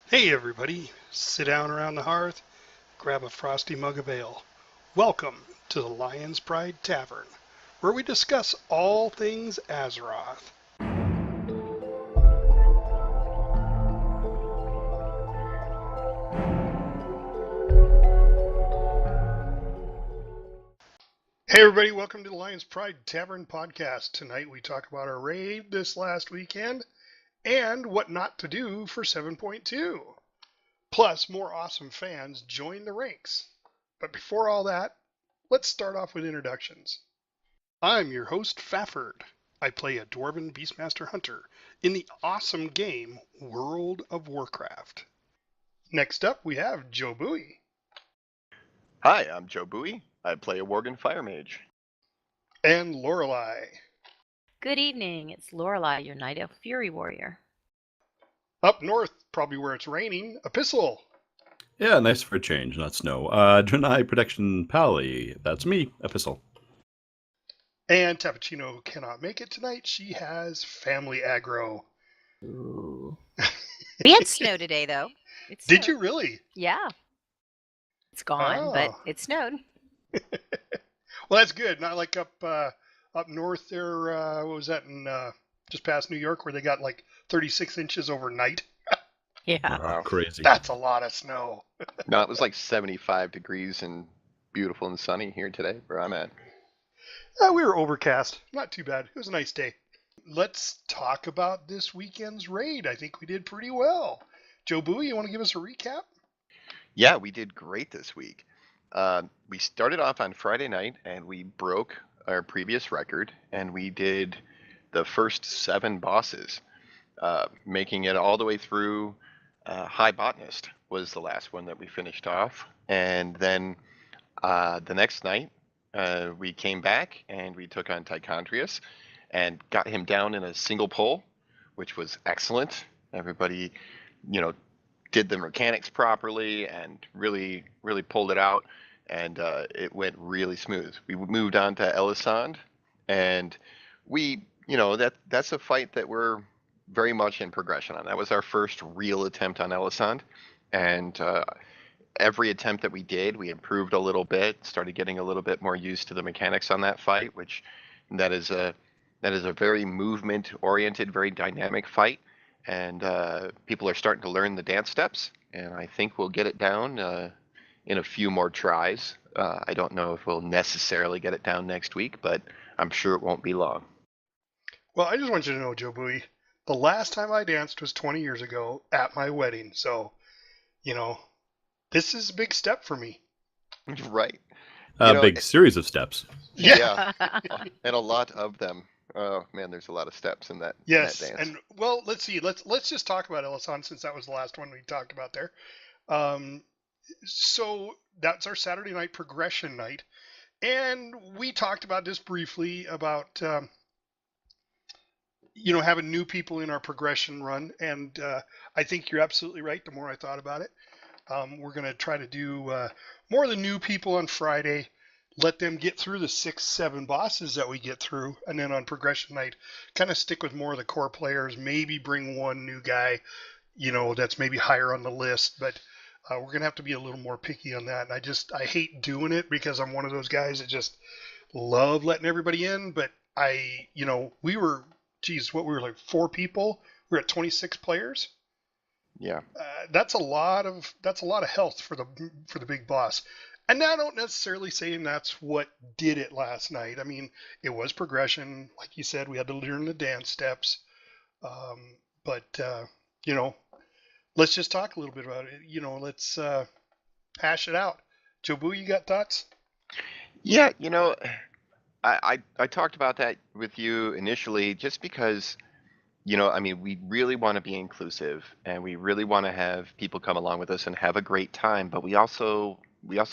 Hey everybody, sit down around the hearth, grab a frosty mug of ale. Welcome to the Lion's Pride Tavern, where we discuss all things Azeroth. Hey everybody, welcome to the Lion's Pride Tavern podcast. Tonight we talk about our raid this last weekend and what not to do for 7.2. Plus, more awesome fans join the ranks. But before all that, let's start off with introductions. I'm your host, Fafford. I play a Dwarven Beastmaster Hunter in the awesome game World of Warcraft. Next up, we have Joe Bowie. Hi, I'm Joe Bowie. I play a Worgen Fire Mage. And Lorelei. Good evening. It's Lorelei, your Night Elf Fury Warrior. Up north, probably where it's raining, Epistle. Yeah, nice for a change, not snow. Janai Protection Pally. That's me, Epistle. And Tappuccino cannot make it tonight. She has family aggro. Ooh. We had snow today, though. Did you really? Yeah. It's gone, but it snowed. Well, that's good. Not like up north there. What was that in just past New York, where they got like 36 inches overnight? Yeah. Wow. Crazy. That's a lot of snow. No, it was like 75 degrees and beautiful and sunny here today where I'm at. We were overcast. Not too bad. It was a nice day. Let's talk about this weekend's raid. I think we did pretty well. Joe Bowie, you want to give us a recap? Yeah, we did great this week. We started off on Friday night and we broke our previous record and we did the first 7 bosses, making it all the way through. High Botanist was the last one that we finished off. And then the next night, we came back and we took on Tichondrius and got him down in a single pull, which was excellent. Everybody, did the mechanics properly and really, really pulled it out, and it went really smooth. We moved on to Elisand, and that's a fight that we're very much in progression on. That was our first real attempt on Elisand, and every attempt that we did, we improved a little bit, started getting a little bit more used to the mechanics on that fight, which that is a very movement-oriented, very dynamic fight, and people are starting to learn the dance steps, and I think we'll get it down in a few more tries. I don't know if we'll necessarily get it down next week, but I'm sure it won't be long. Well, I just want you to know, Joe Bowie, the last time I danced was 20 years ago at my wedding. So, this is a big step for me. Right. A big series of steps. Yeah. And a lot of them. Oh man, there's a lot of steps in that. Yes, that dance. and well, let's see. Let's just talk about Elisand since that was the last one we talked about there. So that's our Saturday night progression night, and we talked about this briefly about having new people in our progression run, and I think you're absolutely right. The more I thought about it, we're going to try to do more of the new people on Friday. Let them get through the 6-7 bosses that we get through, and then on progression night, kind of stick with more of the core players. Maybe bring one new guy, that's maybe higher on the list, but we're gonna have to be a little more picky on that. And I hate doing it because I'm one of those guys that just love letting everybody in. But we were, we were like 4 people. We were at 26 players. Yeah. That's a lot of health for the big boss. And I don't necessarily saying that's what did it last night. I mean, it was progression. Like you said, we had to learn the dance steps. But let's just talk a little bit about it. Let's hash it out. Joe Boo, you got thoughts? Yeah, I talked about that with you initially just because, we really want to be inclusive and we really want to have people come along with us and have a great time, but we also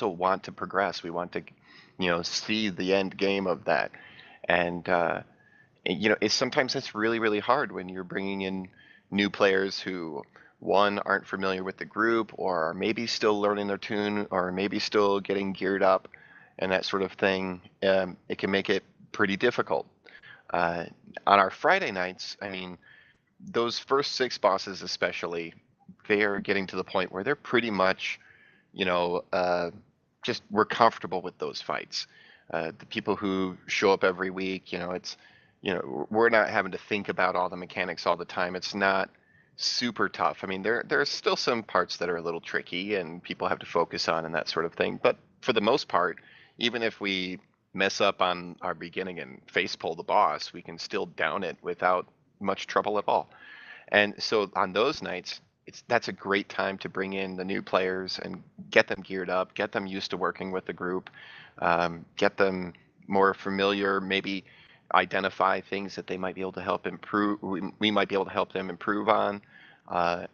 want to progress. We want to, see the end game of that. And, it's sometimes it's really, really hard when you're bringing in new players who, one, aren't familiar with the group or are maybe still learning their tune or maybe still getting geared up and that sort of thing. It can make it pretty difficult. On our Friday nights, those first 6 bosses especially, they are getting to the point where they're pretty much, just we're comfortable with those fights. The people who show up every week, we're not having to think about all the mechanics all the time. It's not super tough. I mean, there's still some parts that are a little tricky and people have to focus on and that sort of thing. But for the most part, even if we mess up on our beginning and face pull the boss, we can still down it without much trouble at all. And so on those nights, that's a great time to bring in the new players and get them geared up, get them used to working with the group, get them more familiar, maybe identify things that they might be able to help improve. We might be able to help them improve on,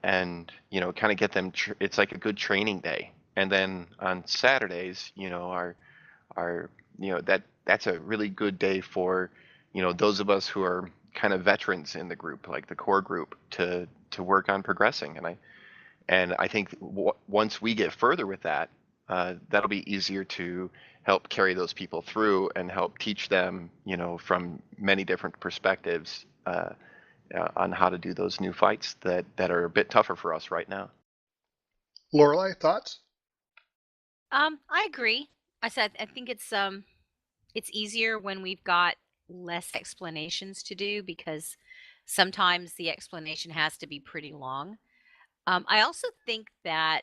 and kind of get them. It's like a good training day. And then on Saturdays, our that's a really good day for those of us who are kind of veterans in the group, like the core group, to work on progressing. And I think once we get further with that, that'll be easier to help carry those people through and help teach them, from many different perspectives, on how to do those new fights that are a bit tougher for us right now. Lorelai, thoughts? I agree. I said I think it's easier when we've got less explanations to do because sometimes the explanation has to be pretty long. I also think that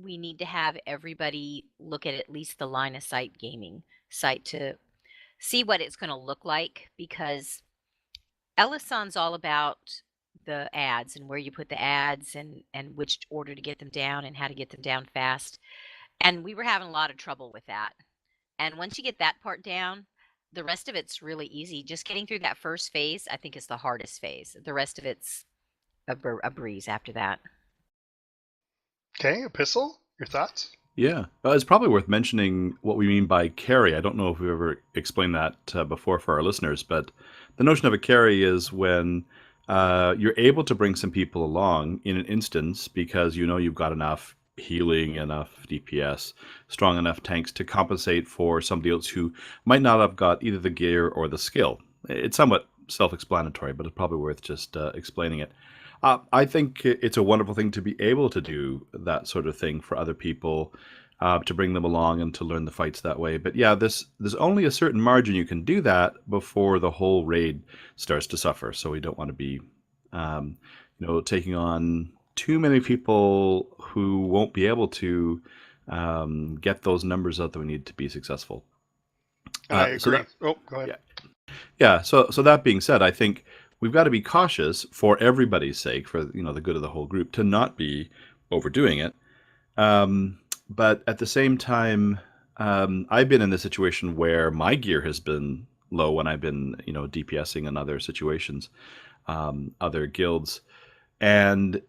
we need to have everybody look at least the line of sight gaming site to see what it's going to look like because Ellison's all about the ads and where you put the ads and which order to get them down and how to get them down fast. And we were having a lot of trouble with that. And once you get that part down, the rest of it's really easy. Just getting through that first phase, I think, is the hardest phase. The rest of it's a breeze after that. Okay, Epistle, your thoughts? Yeah, it's probably worth mentioning what we mean by carry. I don't know if we've ever explained that before for our listeners, but the notion of a carry is when you're able to bring some people along in an instance because you've got enough healing, enough DPS, strong enough tanks to compensate for somebody else who might not have got either the gear or the skill. It's somewhat self-explanatory, but it's probably worth just explaining it. I think it's a wonderful thing to be able to do that sort of thing for other people, to bring them along and to learn the fights that way. But yeah, there's only a certain margin you can do that before the whole raid starts to suffer. So we don't want to be, taking on too many people who won't be able to get those numbers out that we need to be successful. I agree. So go ahead. Yeah. So that being said, I think we've got to be cautious for everybody's sake, for the good of the whole group, to not be overdoing it. But at the same time, I've been in the situation where my gear has been low when I've been DPSing in other situations, other guilds, and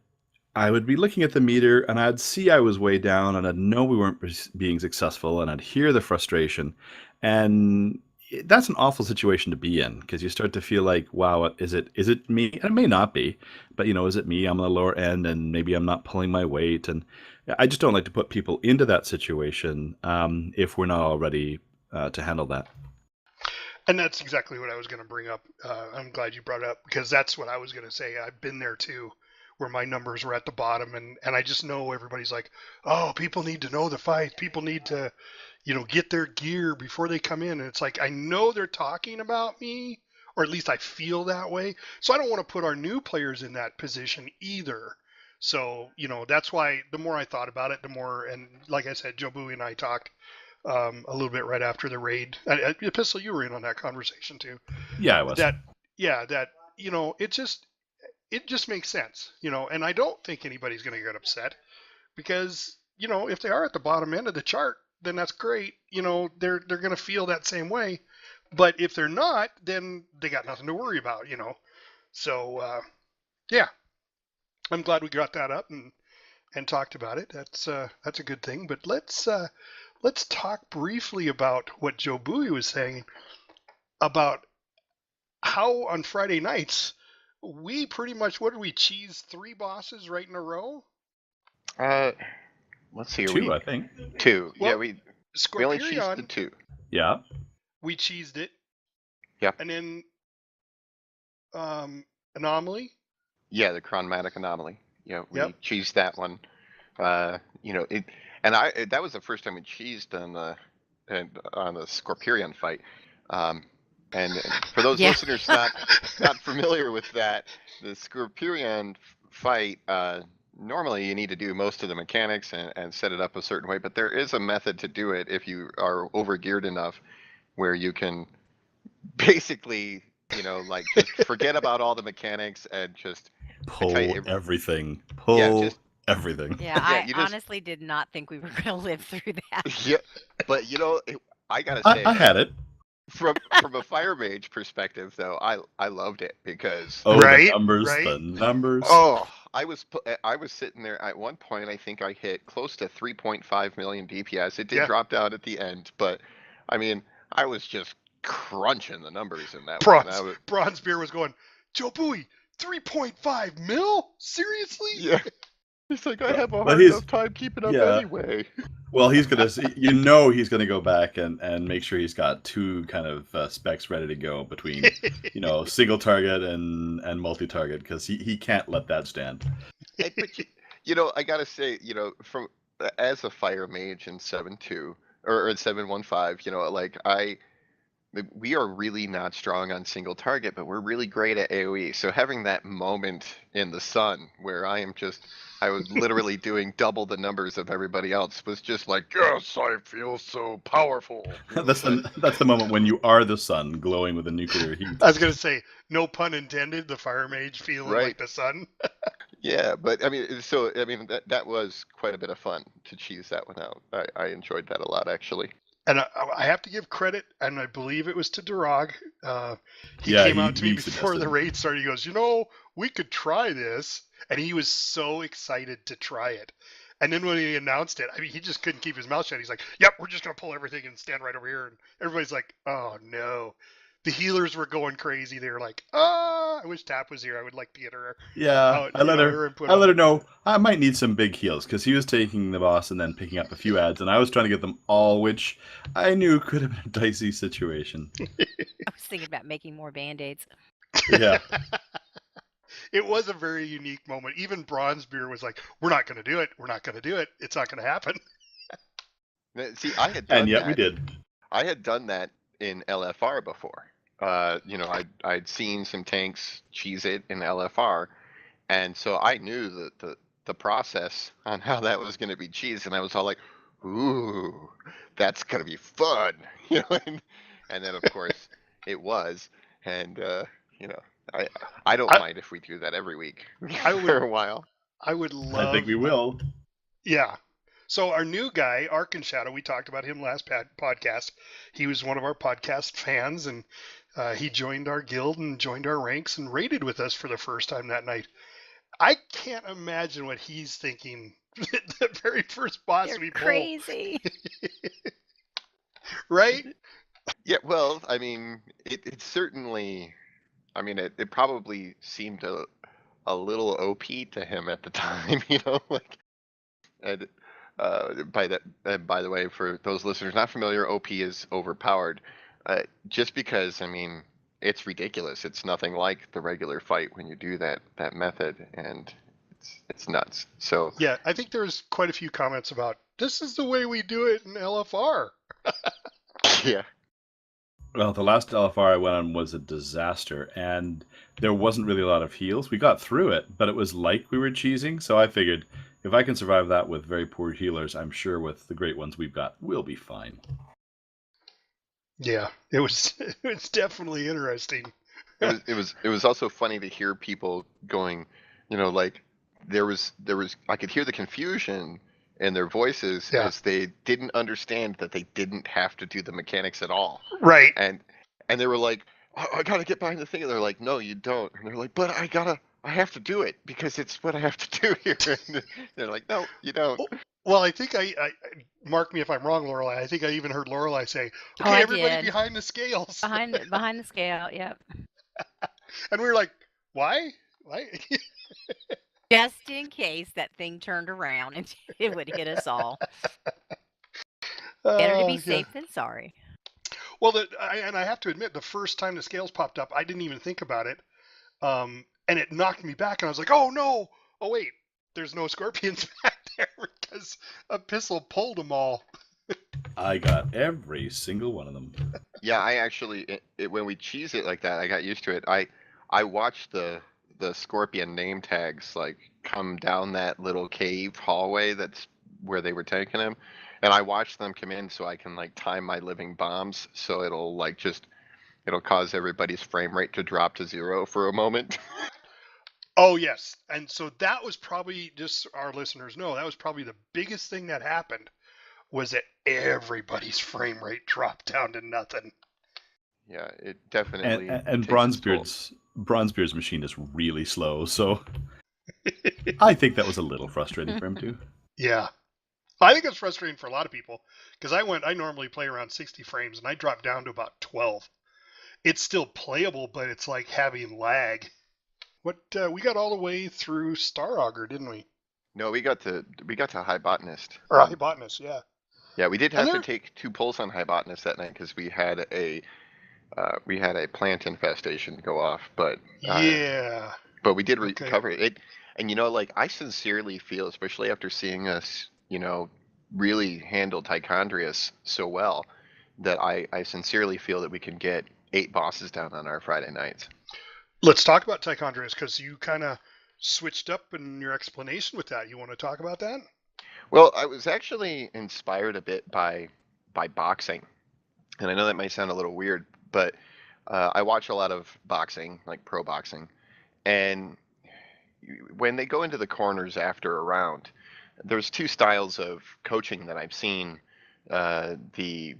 I would be looking at the meter and I'd see I was way down and I'd know we weren't being successful and I'd hear the frustration. And that's an awful situation to be in because you start to feel like, wow, is it me? And it may not be, but is it me? I'm on the lower end and maybe I'm not pulling my weight. And I just don't like to put people into that situation if we're not all ready to handle that. And that's exactly what I was going to bring up. I'm glad you brought it up because that's what I was going to say. I've been there too, where my numbers were at the bottom, and I just know everybody's like, oh, people need to know the fight. People need to, get their gear before they come in. And it's like, I know they're talking about me, or at least I feel that way. So I don't want to put our new players in that position either. So, that's why the more I thought about it, the more, and like I said, Joe Bowie and I talked a little bit right after the raid. Epistle, you were in on that conversation too. Yeah, I was. It just makes sense, and I don't think anybody's going to get upset because, if they are at the bottom end of the chart, then that's great. They're going to feel that same way. But if they're not, then they got nothing to worry about, So, yeah, I'm glad we got that up and talked about it. That's a good thing. But let's talk briefly about what Joe Bowie was saying about how on Friday nights we pretty much, what did we cheese 3 bosses right in a row? Let's see. 2, I think. 2. Well, Yeah, we only cheesed the 2. Yeah. We cheesed it. Yeah. And then Anomaly. Yeah, the chromatic anomaly. Yep. we cheesed that one. That was the first time we cheesed on the Scorpion fight. Um, and for those Yeah. listeners not familiar with that, the Scorpion fight, normally you need to do most of the mechanics and set it up a certain way, but there is a method to do it if you are overgeared enough where you can basically, like just forget about all the mechanics and just, I tell Pull you, everything. yeah, Pull just, everything. Yeah, yeah, I you just, honestly did not think we were going to live through that. yeah, but I gotta I say, had it. from a fire mage perspective though, I loved it because Oh, the Right. numbers, Right. the numbers. oh, I was sitting there at one point. I think I hit close to 3.5 million DPS. It did Yeah. drop down at the end, but I mean, I was just crunching the numbers in that one. Bronze Beer was going, Joe Bowie, 3.5 mil? Seriously? Yeah, it's like I Well, have a well, hard enough time keeping up yeah. anyway. Well, he's gonna go back and make sure he's got two kind of specs ready to go between, single target and multi target because he can't let that stand. But I gotta say, from as a fire mage in 7.2 or in 7.15, like we are really not strong on single target, but we're really great at AoE. So having that moment in the sun where I was literally doing double the numbers of everybody else was just like, yes, I feel so powerful. That's the moment when you are the sun glowing with a nuclear heat. I was going to say, no pun intended, the fire mage feeling Right. like the sun. Yeah, but I mean, that was quite a bit of fun to cheese that one out. I enjoyed that a lot, actually. And I have to give credit, and I believe it was to Durag. He Yeah, came out to me he before the suggested. raid started. He goes, we could try this. And he was so excited to try it. And then when he announced it, I mean, he just couldn't keep his mouth shut. He's like, yep, we're just going to pull everything and stand right over here. And everybody's like, oh, no. The healers were going crazy. They were like, I wish Tap was here. I would like to get her Yeah, out, her input I on let her it. know I might need some big heals because he was taking the boss and then picking up a few ads, and I was trying to get them all, which I knew could have been a dicey situation. I was thinking about making more band-aids. Yeah. It was a very unique moment. Even Bronzebeard was like, we're not going to do it. We're not going to do it. It's not going to happen. See, I had done And yet that. we did. I had done that in LFR before. I'd seen some tanks cheese it in LFR, and so I knew the process on how that was going to be cheesed, and I was all like, "Ooh, that's gonna be fun," and then of course it was, and I don't mind if we do that every week for a while. I would love. I think we will. Yeah. So our new guy, Ark and Shadow, we talked about him last podcast. He was one of our podcast fans, and he joined our guild and joined our ranks and raided with us for the first time that night. I can't imagine what he's thinking. The very first boss They're we pull, crazy. right? Yeah, well, I mean, it certainly, I mean, it probably seemed a little OP to him at the time, like, and by the way, for those listeners not familiar, OP is overpowered, just because, I mean, it's ridiculous. It's nothing like the regular fight when you do that method, and it's nuts. So Yeah, I think there's quite a few comments about this is the way we do it in LFR. yeah. Well, the last LFR I went on was a disaster, and there wasn't really a lot of heals. We got through it, but it was like we were cheesing, so I figured if I can survive that with very poor healers, I'm sure with the great ones we've got, we'll be fine. Yeah, it was definitely interesting. It was also funny to hear people going, like there was I could hear the confusion in their voices Yeah. as they didn't understand that they didn't have to do the mechanics at all. Right. And they were like, I gotta get behind the thing. And they're like, no, you don't. And they're like, but I have to do it because it's what I have to do here. And they're like, no, you don't. Well, I think I mark me if I'm wrong, Lorelai. I think I even heard Lorelai say, "Okay, I everybody did. behind the scales." behind the scale. Yep. And we were like, "Why? Why?" Just in case that thing turned around and it would hit us all. Better to be safe than sorry. Well, and I have to admit, the first time the scales popped up, I didn't even think about it, and it knocked me back, and I was like, "Oh no! Oh wait, there's no scorpions back there because a pistol pulled them all. I got every single one of them. Yeah, I actually when we cheese it like that, I got used to it. I watched the scorpion name tags like come down that little cave hallway that's where they were taking him, and I watched them come in so I can like time my living bombs so it'll like just it'll cause everybody's frame rate to drop to 0 for a moment. Oh yes, and so that was probably, just so our listeners know, that was probably the biggest thing that happened, was that everybody's frame rate dropped down to nothing. Yeah, it And, definitely and takes its toll. Bronzebeard's machine is really slow, so I think that was a little frustrating for him too. Yeah. I think it's frustrating for a lot of people because I normally play around 60 frames and I dropped down to about 12. It's still playable, but it's like having lag. We got all the way through Star Augur, didn't we? No, we got to High Botanist. Or High Botanist, yeah. Yeah, we did And have to take 2 pulls on High Botanist that night because we had a plant infestation go off, but yeah. we did Okay. recover it. And like I sincerely feel, especially after seeing us, really handle Tichondrius so well, that I sincerely feel that we can get 8 bosses down on our Friday nights. Let's talk about Tichondrius because you kind of switched up in your explanation with that. You want to talk about that? Well, I was actually inspired a bit by boxing, and I know that might sound a little weird, but I watch a lot of boxing, like pro boxing, and when they go into the corners after a round, there's 2 styles of coaching that I've seen. The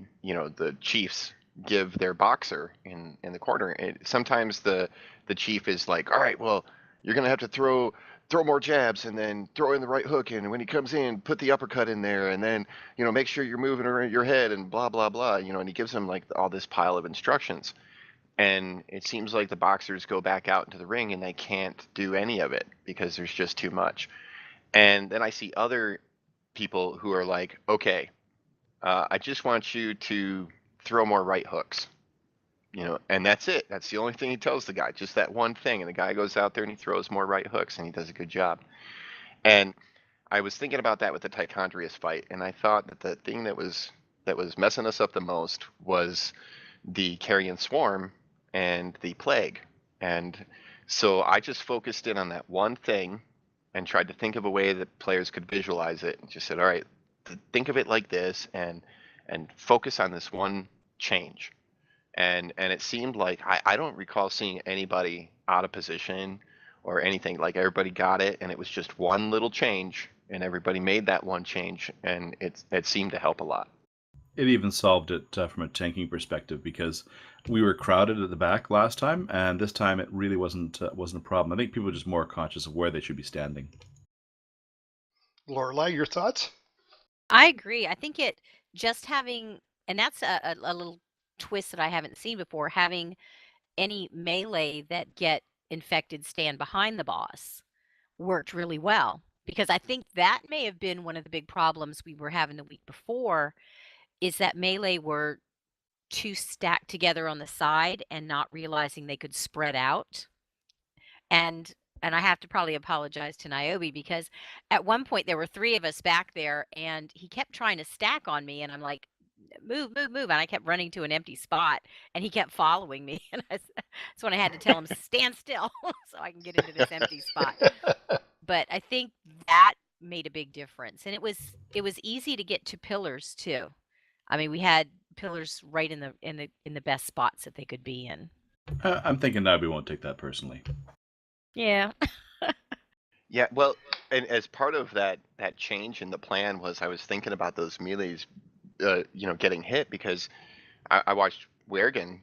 chiefs give their boxer in the corner. Sometimes the chief is like, all right, well, you're gonna have to throw more jabs and then throw in the right hook, and when he comes in, put the uppercut in there, and then make sure you're moving around your head and blah blah blah. And he gives them like all this pile of instructions. And it seems like the boxers go back out into the ring and they can't do any of it because there's just too much. And then I see other people who are like, okay, I just want you to throw more right hooks, and that's it. That's the only thing he tells the guy, just that one thing. And the guy goes out there and he throws more right hooks and he does a good job. And I was thinking about that with the Tichondrius fight, and I thought that the thing that was messing us up the most was the Carrion Swarm and the Plague. And so I just focused in on that one thing and tried to think of a way that players could visualize it and just said, all right, think of it like this and focus on this one change. And it seemed like I don't recall seeing anybody out of position or anything. Like everybody got it, and it was just one little change, and everybody made that one change, and it seemed to help a lot. It even solved it from a tanking perspective because we were crowded at the back last time, and this time it really wasn't a problem. I think people are just more conscious of where they should be standing. Lorelai, your thoughts? I agree. I think it just having, and that's a little twist that I haven't seen before, having any melee that get infected stand behind the boss worked really well. Because I think that may have been one of the big problems we were having the week before, is that melee were too stacked together on the side and not realizing they could spread out. And I have to probably apologize to Niobe because at one point there were 3 of us back there and he kept trying to stack on me and I'm like, move, move, move. And I kept running to an empty spot and he kept following me. And that's when I had to tell him, stand still so I can get into this empty spot. But I think that made a big difference. And it was easy to get to pillars too. I mean, we had pillars right in the best spots that they could be in. I'm thinking that we won't take that personally. Yeah. Yeah, well, and as part of that change in the plan was I was thinking about those melees, getting hit because I watched Wergen.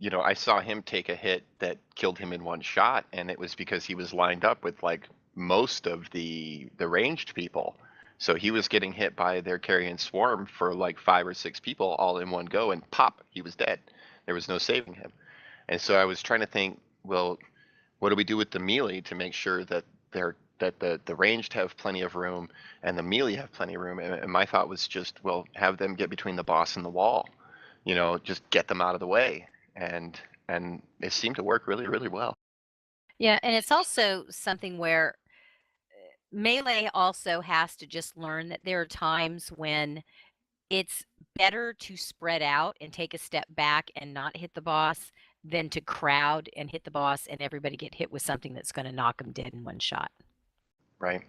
I saw him take a hit that killed him in one shot, and it was because he was lined up with like most of the ranged people. So he was getting hit by their Carrion Swarm for like 5 or 6 people all in one go, and pop, he was dead. There was no saving him. And so I was trying to think, well, what do we do with the melee to make sure that the ranged have plenty of room and the melee have plenty of room? And my thought was just, well, have them get between the boss and the wall. Just get them out of the way. And it seemed to work really, really well. Yeah, and it's also something where Melee also has to just learn that there are times when it's better to spread out and take a step back and not hit the boss than to crowd and hit the boss and everybody get hit with something that's going to knock them dead in one shot. Right.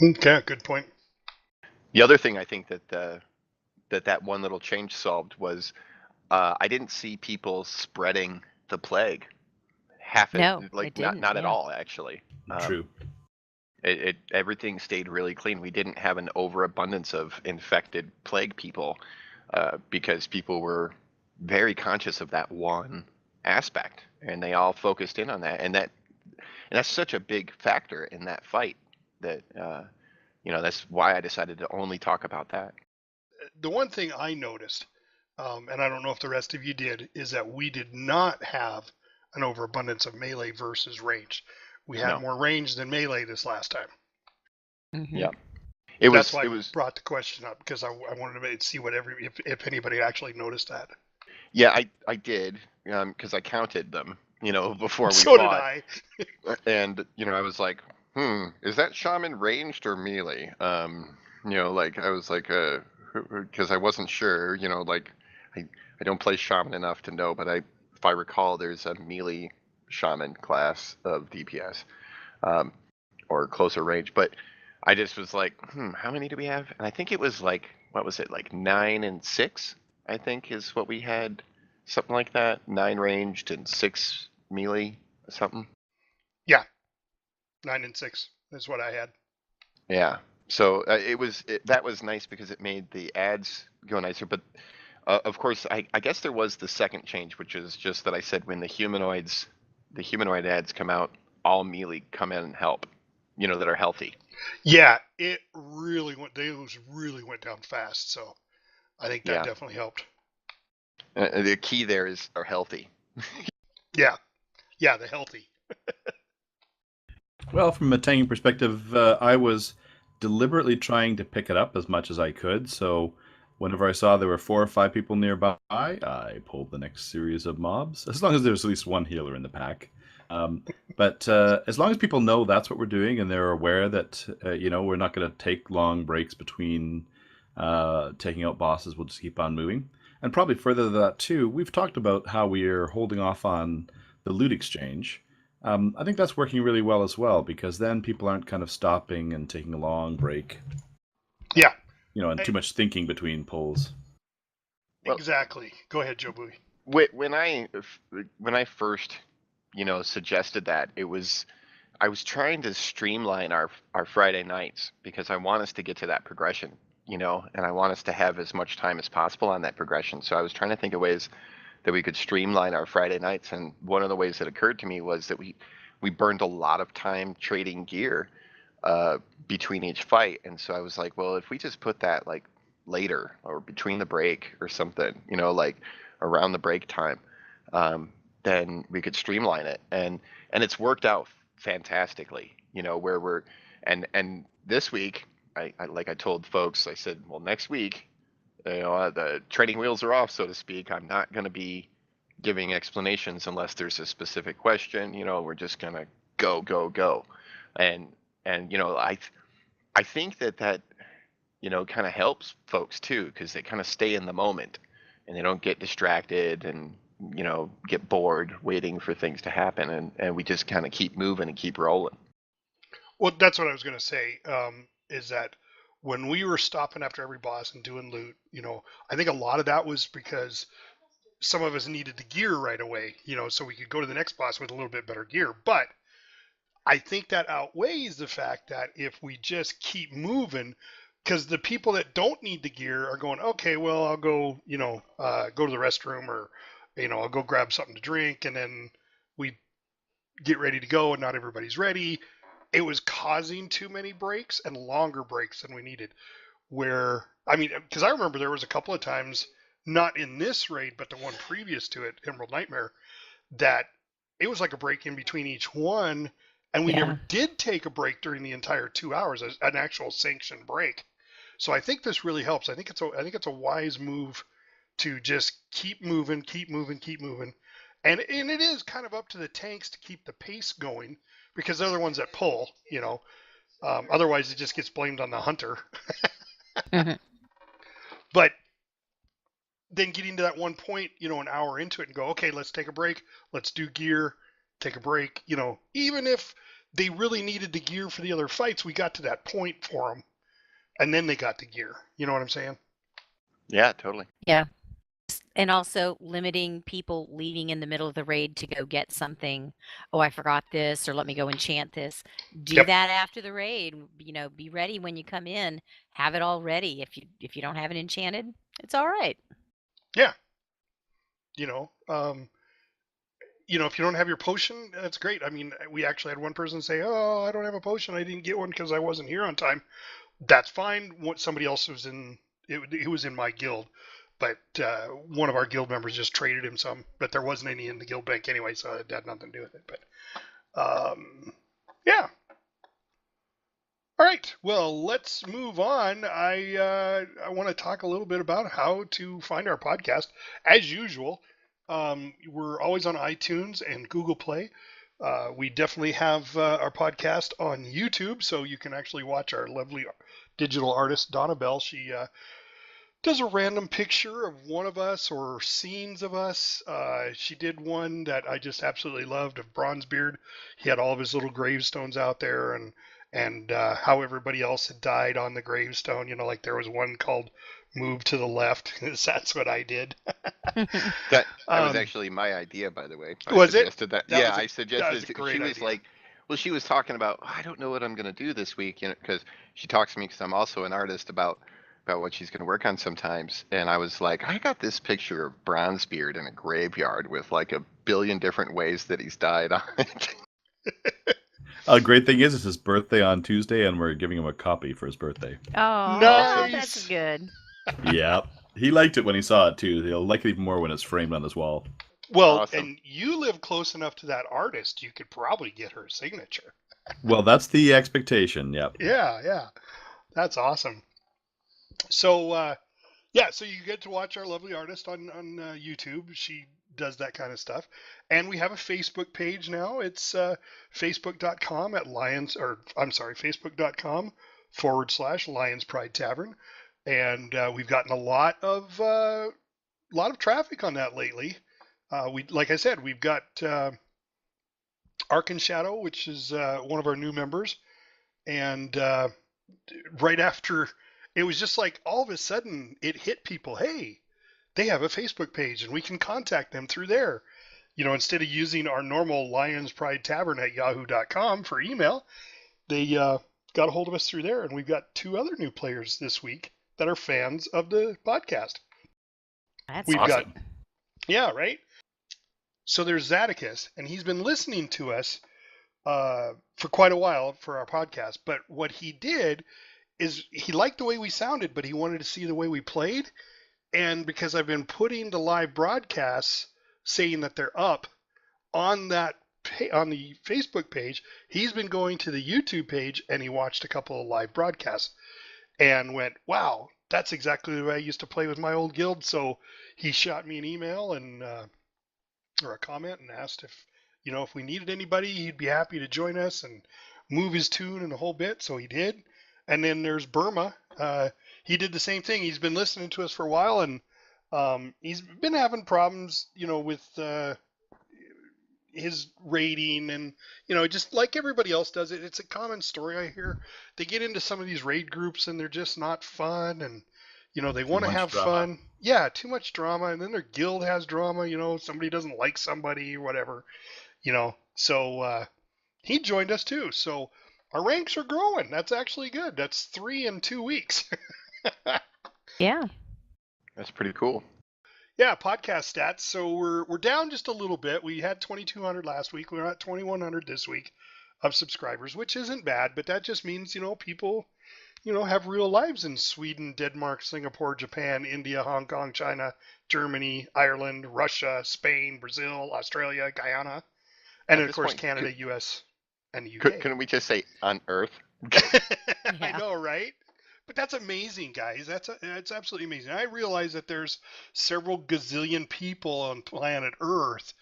Okay, good point. The other thing I think that one little change solved was I didn't see people spreading the plague. Half it, No, like it didn't. not at Yeah. all actually. True. Everything stayed really clean. We didn't have an overabundance of infected plague people because people were very conscious of that one aspect, and they all focused in on that. And that's such a big factor in that fight that that's why I decided to only talk about that. The one thing I noticed, and I don't know if the rest of you did, is that we did not have an overabundance of melee versus range. We had No. more range than melee this last time. Mm-hmm. Yeah. That's why I brought the question up, because I wanted to see what if anybody actually noticed that. Yeah, I did because I counted them, before we So fought. did I. And I was like, is that shaman ranged or melee? Like I was like, because I wasn't sure. Like I don't play shaman enough to know, but if I recall, there's a melee shaman class of DPS, or closer range. But I just was like, how many do we have? And I think it was like, what was it, like 9 and 6? I think is what we had, something like that. 9 ranged and 6 melee, something. Yeah, 9 and 6 is what I had. Yeah. So that was nice because it made the ads go nicer. But of course, I guess there was the second change, which is just that I said when the humanoid ads come out, all melee come in and help, that are healthy. Yeah, it really went. Those really went down fast. So I think that definitely helped. The key there is are healthy. Yeah, the healthy. Well, from a tanking perspective, I was deliberately trying to pick it up as much as I could. So whenever I saw there were 4 or 5 people nearby, I pulled the next series of mobs, as long as there's at least one healer in the pack. But as long as people know that's what we're doing and they're aware that we're not going to take long breaks between taking out bosses, we'll just keep on moving. And probably further than that too, we've talked about how we are holding off on the loot exchange. I think that's working really well as well, because then people aren't kind of stopping and taking a long break. Yeah. And too much thinking between pulls. Well, exactly. Go ahead, Joe Bowie. When I first, suggested that, I was trying to streamline our Friday nights because I want us to get to that progression, and I want us to have as much time as possible on that progression. So I was trying to think of ways that we could streamline our Friday nights, and one of the ways that occurred to me was that we burned a lot of time trading gear between each fight, and so I was like, well, if we just put that like later or between the break or something, like around the break time, then we could streamline it, and it's worked out fantastically. Where we're and this week, I like I told folks, I said, well, next week, the training wheels are off, so to speak. I'm not going to be giving explanations unless there's a specific question. We're just going to go. And I think that kind of helps folks too, because they kind of stay in the moment and they don't get distracted and, get bored waiting for things to happen. And we just kind of keep moving and keep rolling. Well, that's what I was going to say, is that when we were stopping after every boss and doing loot, I think a lot of that was because some of us needed the gear right away, so we could go to the next boss with a little bit better gear. But I think that outweighs the fact that if we just keep moving, because the people that don't need the gear are going, okay, well, I'll go, go to the restroom, or, I'll go grab something to drink, and then we get ready to go and not everybody's ready. It was causing too many breaks and longer breaks than we needed. Because I remember there was a couple of times, not in this raid, but the one previous to it, Emerald Nightmare, that it was like a break in between each one, and we never did take a break during the entire 2 hours, an actual sanctioned break. So I think this really helps. I think it's a wise move to just keep moving, and it is kind of up to the tanks to keep the pace going, because they're the ones that pull, Otherwise, it just gets blamed on the hunter. Mhm. But then getting to that one point, an hour into it and go, okay, let's take a break. Let's do gear, take a break. Even if they really needed the gear for the other fights, we got to that point for them. And then they got the gear. You know what I'm saying? Yeah, totally. Yeah. And also limiting people leaving in the middle of the raid to go get something. Oh, I forgot this, or let me go enchant this. Do Yep. that after the raid. Be ready when you come in. Have it all ready. If you don't have it enchanted, it's all right. Yeah. If you don't have your potion, that's great. I mean, we actually had one person say, "Oh, I don't have a potion. I didn't get one because I wasn't here on time." That's fine. Somebody else was in. It was in my guild, but one of our guild members just traded him some. But there wasn't any in the guild bank anyway, so it had nothing to do with it. But yeah. All right. Well, let's move on. I want to talk a little bit about how to find our podcast. As usual, we're always on iTunes and Google Play. We definitely have our podcast on YouTube, so you can actually watch our lovely digital artist Donna Bell. She does a random picture of one of us or scenes of us. She did one that I just absolutely loved of Bronzebeard. He had all of his little gravestones out there, and how everybody else had died on the gravestone. Like there was one called "Move to the Left." That's what I did. That was actually my idea, by the way. I Was it? suggested that. That Yeah, was a, I that suggested. was a great She was idea. like, well, she was talking about, I don't know what I'm going to do this week, because she talks to me because I'm also an artist about what she's going to work on sometimes. And I was like, I got this picture of Bronzebeard in a graveyard with like a billion different ways that he's died on it. Great thing is, it's his birthday on Tuesday, and we're giving him a copy for his birthday. Oh, Nice. that's good. Yep. He liked it when he saw it, too. He'll like it even more when it's framed on his wall. Well, Awesome. and you live close enough to that artist, you could probably get her signature. Well, that's the expectation, yep. Yeah. That's awesome. So, so you get to watch our lovely artist on YouTube. She does that kind of stuff. And we have a Facebook page now. It's facebook.com at facebook.com/Lions Pride Tavern. And we've gotten a lot of traffic on that lately. Like I said, we've got Ark and Shadow, which is one of our new members. And right after, it was just like all of a sudden it hit people, hey, they have a Facebook page and we can contact them through there. Instead of using our normal Lions Pride Tavern at yahoo.com for email, they got a hold of us through there. And we've got 2 other new players this week that are fans of the podcast. That's awesome. Yeah, right? So there's Zaticus, and he's been listening to us for quite a while for our podcast. But what he did is he liked the way we sounded, but he wanted to see the way we played. And because I've been putting the live broadcasts saying that they're up on on the Facebook page, he's been going to the YouTube page and he watched a couple of live broadcasts and went, wow, that's exactly the way I used to play with my old guild. So he shot me an email and or a comment and asked if we needed anybody, he'd be happy to join us and move his tune and a whole bit. So he did. And then there's Burma. He did the same thing. He's been listening to us for a while, and he's been having problems, with his rating, and just like everybody else does it. It's a common story I hear. They get into some of these raid groups, and they're just not fun, and they want to have fun. Yeah, too much drama, and then their guild has drama. Somebody doesn't like somebody or whatever. So he joined us too. So our ranks are growing. That's actually good. That's 3 in 2 weeks. Yeah. That's pretty cool. Yeah, podcast stats. So we're down just a little bit. We had 2,200 last week. We're at 2,100 this week of subscribers, which isn't bad. But that just means people have real lives in Sweden, Denmark, Singapore, Japan, India, Hong Kong, China, Germany, Ireland, Russia, Spain, Brazil, Australia, Guyana, and then, of course, Canada, US, and the UK. Couldn't we just say on Earth? I know, right? But that's amazing, guys. It's absolutely amazing. I realize that there's several gazillion people on planet Earth,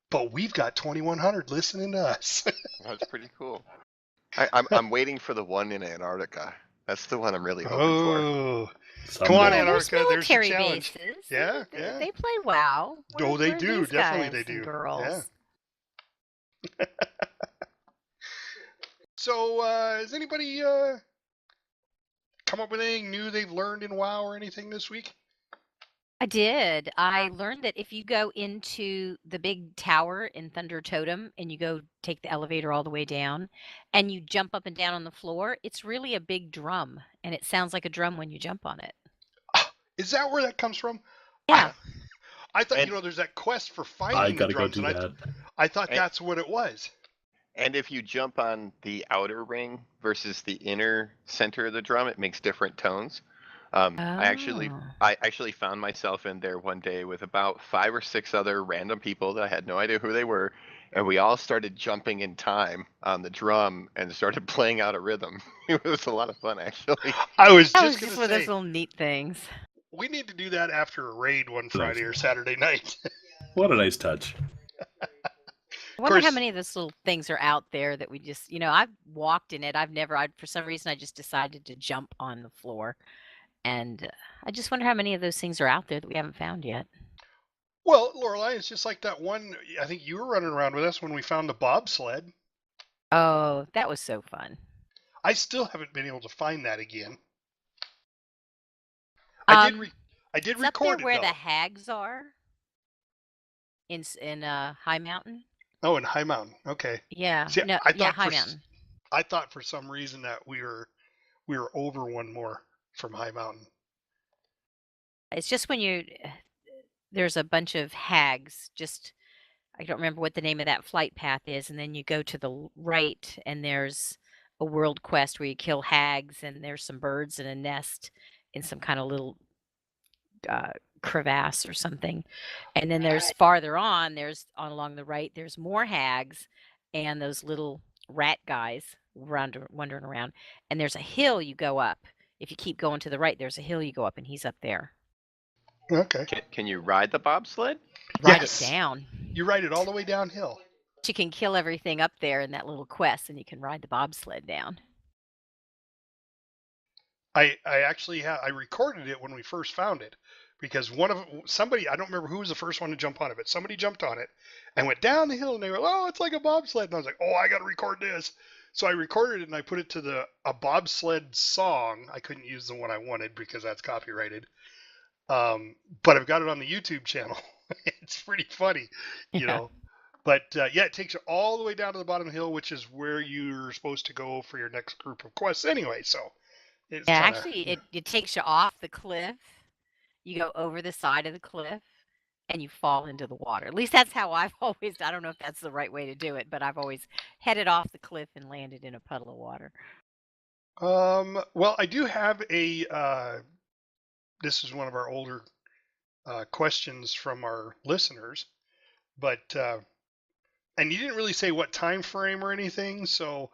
but we've got 2,100 listening to us. That's pretty cool. I'm waiting for the one in Antarctica. That's the one I'm really hoping for. Oh, come on, Someday. Well, there's Antarctica. There's the military challenge. bases. Yeah, They, yeah. they play WoW. Oh, they Where are do. these Definitely they guys and do. girls? Yeah. So, has anybody come up with anything new they've learned in WoW or anything this week? I did. I learned that if you go into the big tower in Thunder Totem and you go take the elevator all the way down and you jump up and down on the floor, it's really a big drum and it sounds like a drum when you jump on it. Is that where that comes from? Yeah. I thought, And- there's that quest for I finding the gotta go drums, do and that. I thought And- that's what it was. And if you jump on the outer ring versus the inner center of the drum, it makes different tones. I actually found myself in there one day with about 5 or 6 other random people that I had no idea who they were, and we all started jumping in time on the drum and started playing out a rhythm. It was a lot of fun, actually. I was That just was going just to one of those say, little neat things. we need to do that after a raid one Friday or Saturday night. What a nice touch. I wonder how course- many of those little things are out there that we just, I've walked in it. For some reason, I just decided to jump on the floor. And I just wonder how many of those things are out there that we haven't found yet. Well, Lorelai, it's just like that one. I think you were running around with us when we found the bobsled. Oh, that was so fun. I still haven't been able to find that again. I did It's up there record where it the though. hags are in High Mountain. Oh, in High Mountain. Okay. Yeah. See, no, I yeah, thought High for Mountain. I thought for some reason that we were over one more from High Mountain. It's just when there's a bunch of hags. I don't remember what the name of that flight path is, and then you go to the right, and there's a world quest where you kill hags, and there's some birds in a nest in some kind of little crevasse or something. And then there's farther on, along the right, there's more hags and those little rat guys wandering around. And there's a hill you go up. If you keep going to the right, there's a hill you go up, and he's up there. Okay. Can you ride the bobsled? Ride Yes. it down. You ride it all the way downhill. You can kill everything up there in that little quest, and you can ride the bobsled down. I actually I recorded it when we first found it because somebody, I don't remember who was the first one to jump on it, but somebody jumped on it and went down the hill, and they were, oh, it's like a bobsled, and I was like, oh, I got to record this. So I recorded it and I put it to a bobsled song. I couldn't use the one I wanted because that's copyrighted. But I've got it on the YouTube channel. It's pretty funny, you know. But it takes you all the way down to the bottom of the hill, which is where you're supposed to go for your next group of quests anyway. So it's Actually, it takes you off the cliff. You go over the side of the cliff, and you fall into the water. At least that's how I've always. I don't know if that's the right way to do it, but I've always headed off the cliff and landed in a puddle of water. Well, I do have this is one of our older questions from our listeners, but and you didn't really say what time frame or anything, so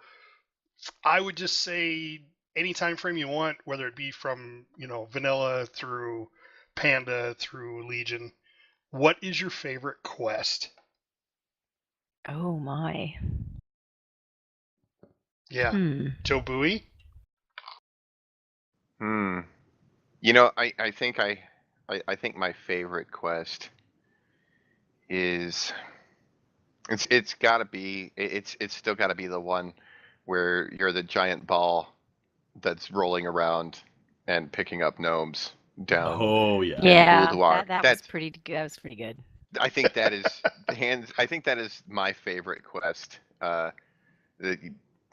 I would just say any time frame you want, whether it be from vanilla through Panda through Legion. What is your favorite quest? Oh my. Yeah, Joe Bowie. I think my favorite quest is it's still got to be the one where you're the giant ball that's rolling around and picking up gnomes down. Oh yeah. Yeah, Ulduar. that was pretty good. That was pretty good. I think that is I think that is my favorite quest.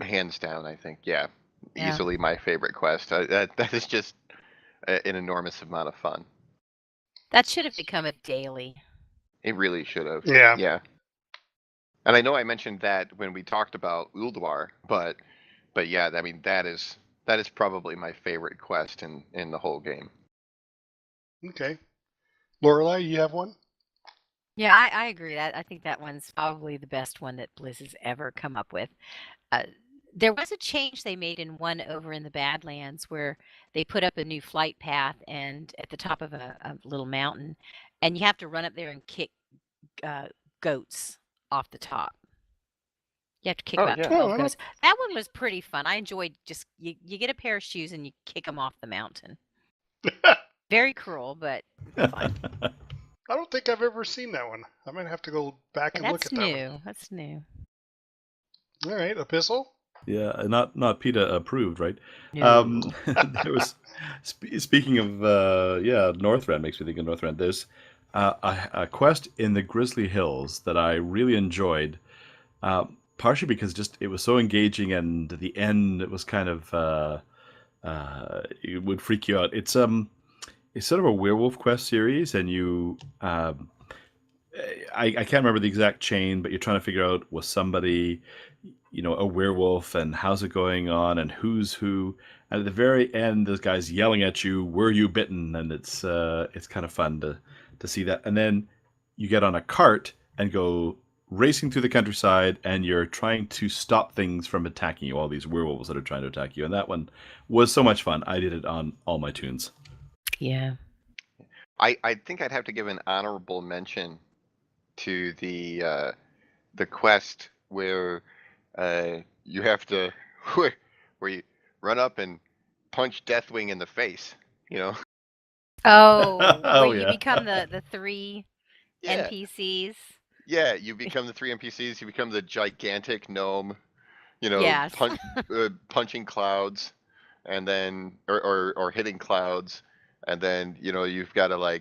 Hands down, I think. Yeah. Easily my favorite quest. That is just an enormous amount of fun. That should have become a daily. It really should have. Yeah. Yeah. And I know I mentioned that when we talked about Ulduar, but yeah, I mean that is probably my favorite quest in the whole game. Okay. Lorelai, you have one? Yeah, I agree. I think that one's probably the best one that Blizz has ever come up with. There was a change they made in one over in the Badlands where they put up a new flight path and at the top of a little mountain, and you have to run up there and kick goats off the top. You have to kick Oh, about yeah. 12 Oh, ghosts. That one was pretty fun. I enjoyed just you get a pair of shoes and you kick them off the mountain. Very cruel, but fun. I don't think I've ever seen that one. I might have to go back Yeah, and look that's at that new. That's new. one. All right, Epistle. Yeah, not PETA approved, right? No. There was speaking of Northrend makes me think of Northrend. There's a quest in the Grizzly Hills that I really enjoyed, partially because just it was so engaging, and at the end it was kind of it would freak you out. It's sort of a werewolf quest series, and I can't remember the exact chain, but you're trying to figure out was somebody, a werewolf, and how's it going on, and who's who. And at the very end, this guy's yelling at you, "Were you bitten?" And it's kind of fun to see that. And then you get on a cart and go racing through the countryside, and you're trying to stop things from attacking you. All these werewolves that are trying to attack you, and that one was so much fun. I did it on all my tunes. Yeah. I think I'd have to give an honorable mention to the quest where you have to where you run up and punch Deathwing in the face. Oh, Oh where you yeah. become the 3 Yeah, NPCs. yeah. You become the 3 NPCs. You become the gigantic gnome. Yes. Punching clouds, and then or hitting clouds, and then you've got to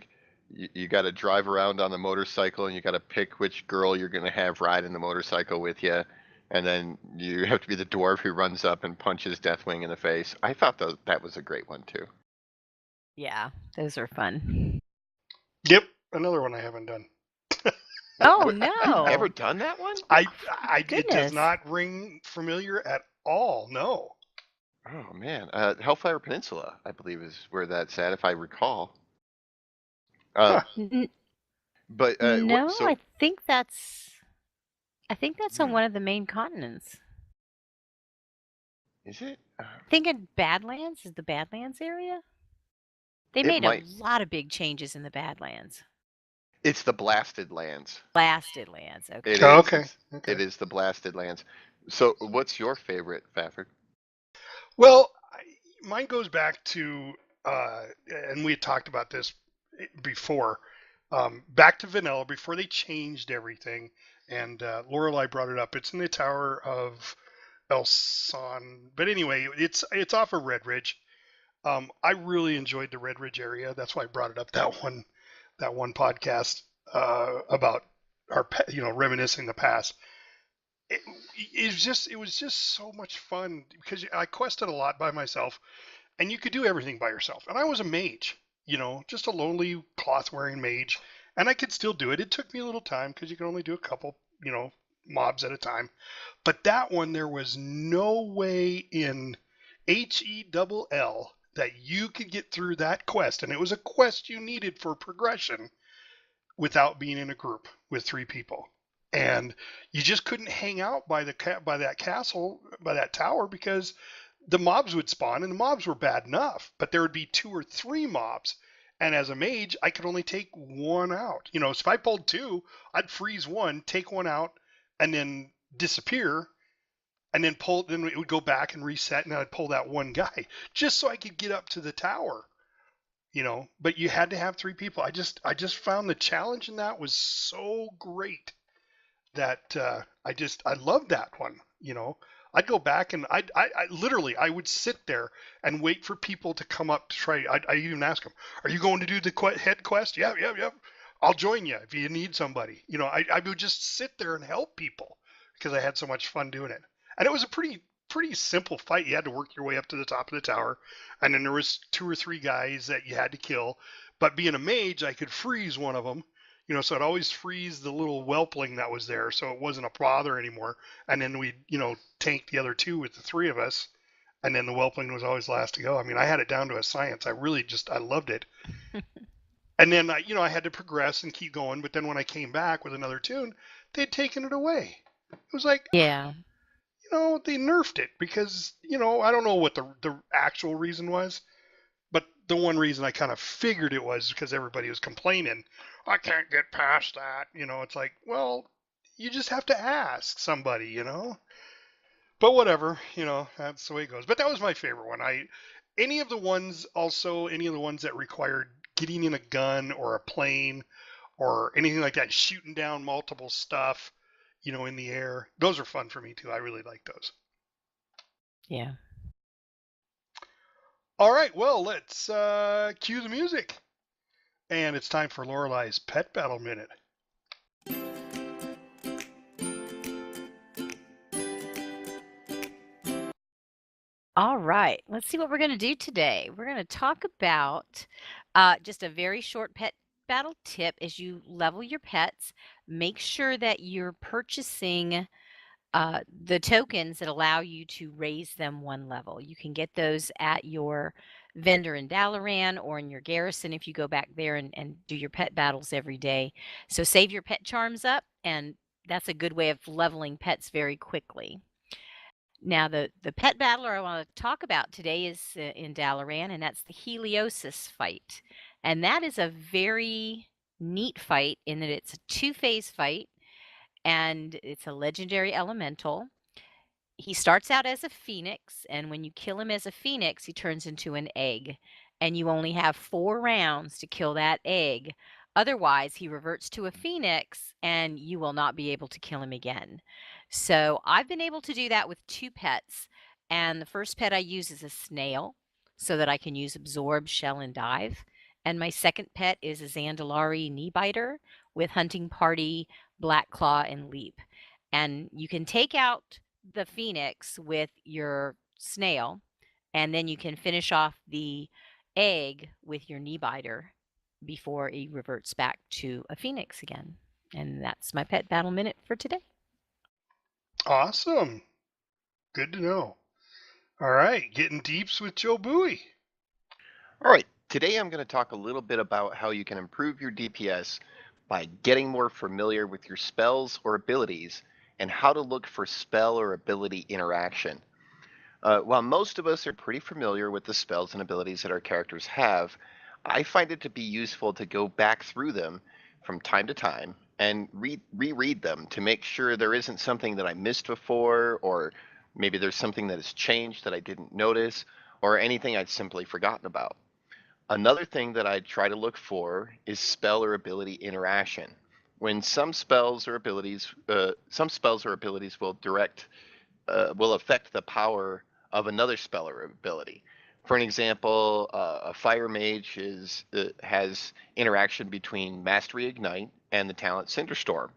you got to drive around on the motorcycle, and you got to pick which girl you're gonna have riding the motorcycle with you, and then you have to be the dwarf who runs up and punches Deathwing in the face. I thought that was a great one too. Yeah, those are fun. Yep, another one I haven't done. Oh You've never no. done that one? It does Goodness. not ring familiar at all. No. Oh man, Hellfire Peninsula, I believe, is where that's at, if I recall. Huh. N- But no, so I think that's on Hmm. one of the main continents. is it? Thinking Badlands is the Badlands area. They It made a might. lot of big changes in the Badlands. It's the Blasted Lands. Blasted lands. Okay. It Oh, is. okay. It Okay. is the Blasted Lands. So, what's your favorite, Fafford? Well, mine goes back to, and we had talked about this before, back to vanilla before they changed everything. And Lorelai brought it up. It's in the Tower of Elson. But anyway, it's off of Red Ridge. I really enjoyed the Red Ridge area. That's why I brought it up that one podcast about our reminiscing the past. It, it was just so much fun because I quested a lot by myself, and you could do everything by yourself. And I was a mage, just a lonely cloth wearing mage, and I could still do it. It took me a little time because you can only do a couple, mobs at a time. But that one, there was no way in HELL that you could get through that quest, and it was a quest you needed for progression without being in a group with 3 people. And you just couldn't hang out by that castle, by that tower, because the mobs would spawn, and the mobs were bad enough, but there would be 2 or 3 mobs. And as a mage, I could only take one out. So if I pulled 2, I'd freeze one, take one out, and then disappear, and then then it would go back and reset, and I'd pull that one guy just so I could get up to the tower. But you had to have 3 people. I just found the challenge in that was so great that I loved that one. I'd go back, and I literally I would sit there and wait for people to come up to try. I even ask them, "Are you going to do the head quest?" Yeah, yeah, yeah. I'll join you if you need somebody. I would just sit there and help people because I had so much fun doing it. And it was a pretty simple fight. You had to work your way up to the top of the tower, and then there was 2 or 3 guys that you had to kill. But being a mage, I could freeze one of them. So I'd always freeze the little whelpling that was there, so it wasn't a bother anymore. And then we'd, tank the other 2 with the 3 of us, and then the whelpling was always last to go. I mean, I had it down to a science. I loved it. And then, I had to progress and keep going. But then when I came back with another tune, they'd taken it away. It was like, Yeah. they nerfed it because, I don't know what the actual reason was. But the one reason I kind of figured it was because everybody was complaining, I can't get past that. It's like, well, you just have to ask somebody, But whatever, that's the way it goes. But that was my favorite one. Any of the ones that required getting in a gun or a plane or anything like that, shooting down multiple stuff, in the air. Those are fun for me too. I really like those. Yeah. All right, well, let's cue the music. And it's time for Lorelei's Pet Battle Minute. All right, let's see what we're going to do today. We're going to talk about just a very short pet battle tip as you level your pets. Make sure that you're purchasing the tokens that allow you to raise them one level. You can get those at your vendor in Dalaran or in your garrison if you go back there and do your pet battles every day. So save your pet charms up, and that's a good way of leveling pets very quickly. Now, the pet battler I want to talk about today is in Dalaran, and that's the Heliosis fight. And that is a very neat fight in that it's a two-phase fight, and it's a legendary elemental. He starts out as a phoenix, and when you kill him as a phoenix, he turns into an egg. And you only have 4 rounds to kill that egg. Otherwise, he reverts to a phoenix, and you will not be able to kill him again. So I've been able to do that with 2 pets. And the first pet I use is a snail, so that I can use absorb, shell, and dive. And my second pet is a Zandalari knee biter with hunting party, black claw, and leap. And you can take out the phoenix with your snail, and then you can finish off the egg with your knee biter before he reverts back to a phoenix again. And that's my pet battle minute for today. Awesome. Good to know. All right, getting deeps with Joe Bowie. All right, today I'm going to talk a little bit about how you can improve your DPS by getting more familiar with your spells or abilities and how to look for spell or ability interaction. While most of us are pretty familiar with the spells and abilities that our characters have, I find it to be useful to go back through them from time to time and reread them to make sure there isn't something that I missed before, or maybe there's something that has changed that I didn't notice, or anything I'd simply forgotten about. Another thing that I try to look for is spell or ability interaction. When some spells or abilities will affect the power of another spell or ability. For an example, a fire mage has interaction between Mastery Ignite and the talent Cinderstorm.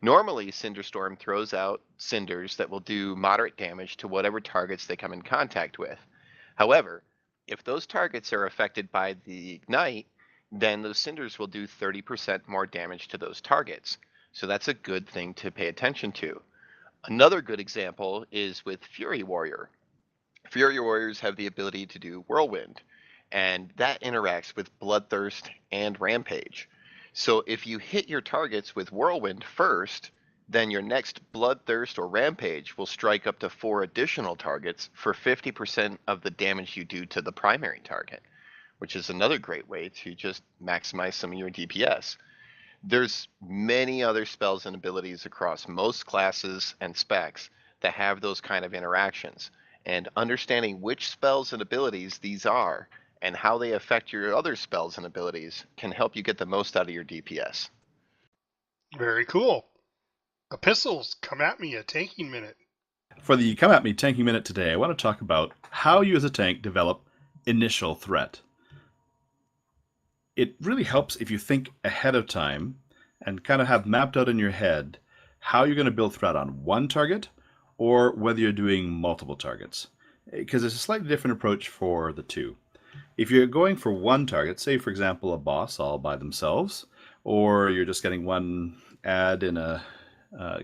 Normally, Cinderstorm throws out cinders that will do moderate damage to whatever targets they come in contact with. However, if those targets are affected by the Ignite, then those cinders will do 30% more damage to those targets. So that's a good thing to pay attention to. Another good example is with Fury Warrior. Fury Warriors have the ability to do Whirlwind, and that interacts with Bloodthirst and Rampage. So if you hit your targets with Whirlwind first, then your next Bloodthirst or Rampage will strike up to 4 additional targets for 50% of the damage you do to the primary target, which is another great way to just maximize some of your DPS. There's many other spells and abilities across most classes and specs that have those kind of interactions, and understanding which spells and abilities these are and how they affect your other spells and abilities can help you get the most out of your DPS. Very cool. Epistles, come at me, a tanking minute. For the Come At Me tanking minute today, I want to talk about how you as a tank develop initial threat. It really helps if you think ahead of time and kind of have mapped out in your head how you're going to build threat on one target or whether you're doing multiple targets, because it's a slightly different approach for the two. If you're going for one target, say for example a boss all by themselves, or you're just getting one ad in a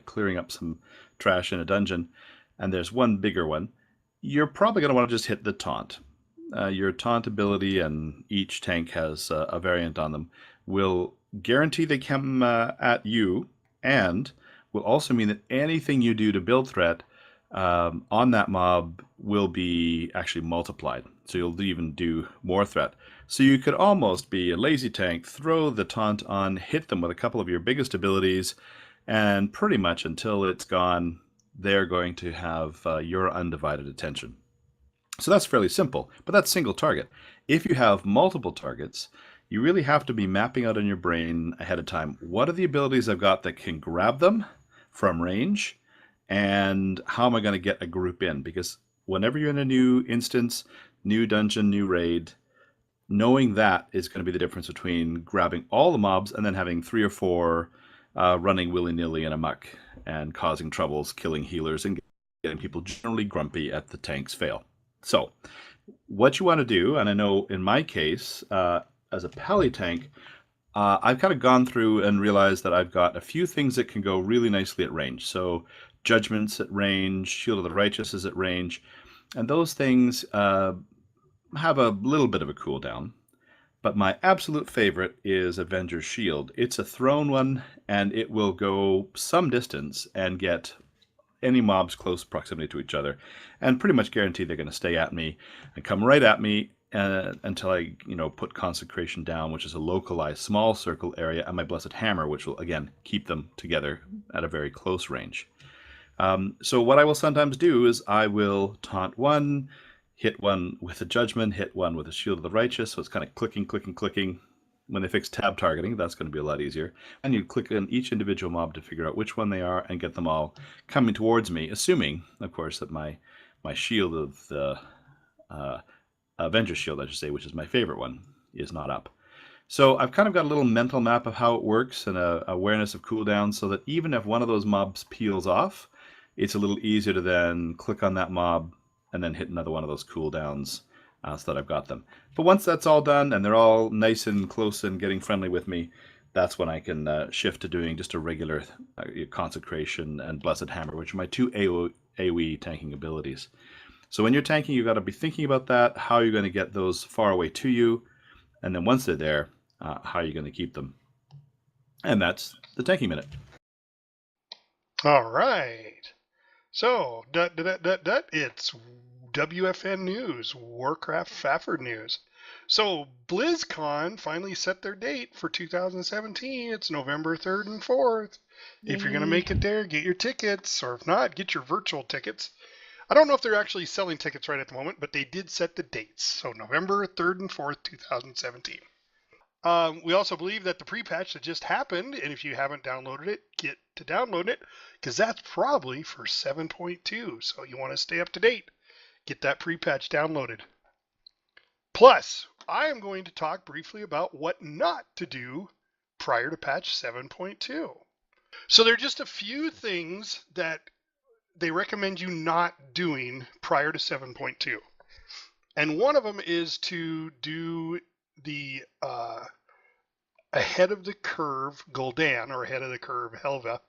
clearing up some trash in a dungeon, and there's one bigger one, you're probably going to want to just hit the taunt. Your taunt ability, and each tank has a variant on them, will guarantee they come at you, and will also mean that anything you do to build threat on that mob will be actually multiplied. So you'll even do more threat. So you could almost be a lazy tank, throw the taunt on, hit them with a couple of your biggest abilities, And pretty much until it's gone, they're going to have your undivided attention. So that's fairly simple, but that's single target. If you have multiple targets, you really have to be mapping out in your brain ahead of time, what are the abilities I've got that can grab them from range, and how am I going to get a group in? Because whenever you're in a new instance, new dungeon, new raid, knowing that is going to be the difference between grabbing all the mobs and then having 3 or 4 running willy-nilly in a muck and causing troubles, killing healers, and getting people generally grumpy at the tanks fail. So what you want to do, and I know in my case, as a pally tank, I've kind of gone through and realized that I've got a few things that can go really nicely at range. So Judgment's at range, Shield of the Righteous is at range, and those things have a little bit of a cooldown. But my absolute favorite is Avenger's Shield. It's a thrown one, and it will go some distance and get any mobs close proximity to each other, and pretty much guarantee they're going to stay at me and come right at me until I, put Consecration down, which is a localized small circle area, and my Blessed Hammer, which will again keep them together at a very close range. So what I will sometimes do is I will taunt one, hit one with a Judgment, hit one with a Shield of the Righteous, so it's kind of clicking, clicking, clicking. When they fix tab targeting, that's going to be a lot easier. And you click on each individual mob to figure out which one they are and get them all coming towards me, assuming, of course, that my shield of the Avenger Shield, I should say, which is my favorite one, is not up. So I've kind of got a little mental map of how it works and a awareness of cooldowns, so that even if one of those mobs peels off, it's a little easier to then click on that mob and then hit another one of those cooldowns. So that I've got them. But once that's all done and they're all nice and close and getting friendly with me, that's when I can shift to doing just a regular Consecration and Blessed Hammer, which are my 2 AoE tanking abilities. So when you're tanking, you've got to be thinking about that, how you're going to get those far away to you, and then once they're there, how you're going to keep them. And that's the Tanking Minute. All right. So, it's WFN News, Warcraft Fafard News. So, BlizzCon finally set their date for 2017. It's November 3rd and 4th. If you're going to make it there, get your tickets, or if not, get your virtual tickets. I don't know if they're actually selling tickets right at the moment, but they did set the dates. So, November 3rd and 4th, 2017. We also believe that the pre-patch that just happened, and if you haven't downloaded it, get to download it, because that's probably for 7.2, so you want to stay up to date. Get that pre-patch downloaded. Plus, I am going to talk briefly about what not to do prior to patch 7.2. So there are just a few things that they recommend you not doing prior to 7.2. And one of them is to do the ahead of the curve Gul'dan, or ahead of the curve Helva.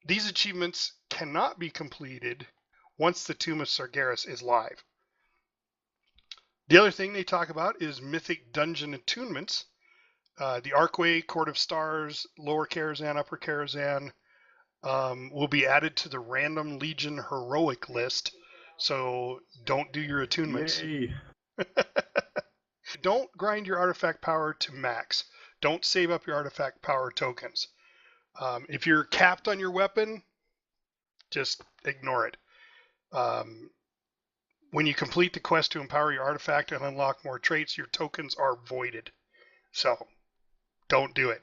These achievements cannot be completed once the Tomb of Sargeras is live. The other thing they talk about is mythic dungeon attunements. The Archway, Court of Stars, Lower Karazhan, Upper Karazhan will be added to the random Legion heroic list. So don't do your attunements. Yay. Don't grind your artifact power to max. Don't save up your artifact power tokens. If you're capped on your weapon, just ignore it. When you complete the quest to empower your artifact and unlock more traits, your tokens are voided. So, don't do it.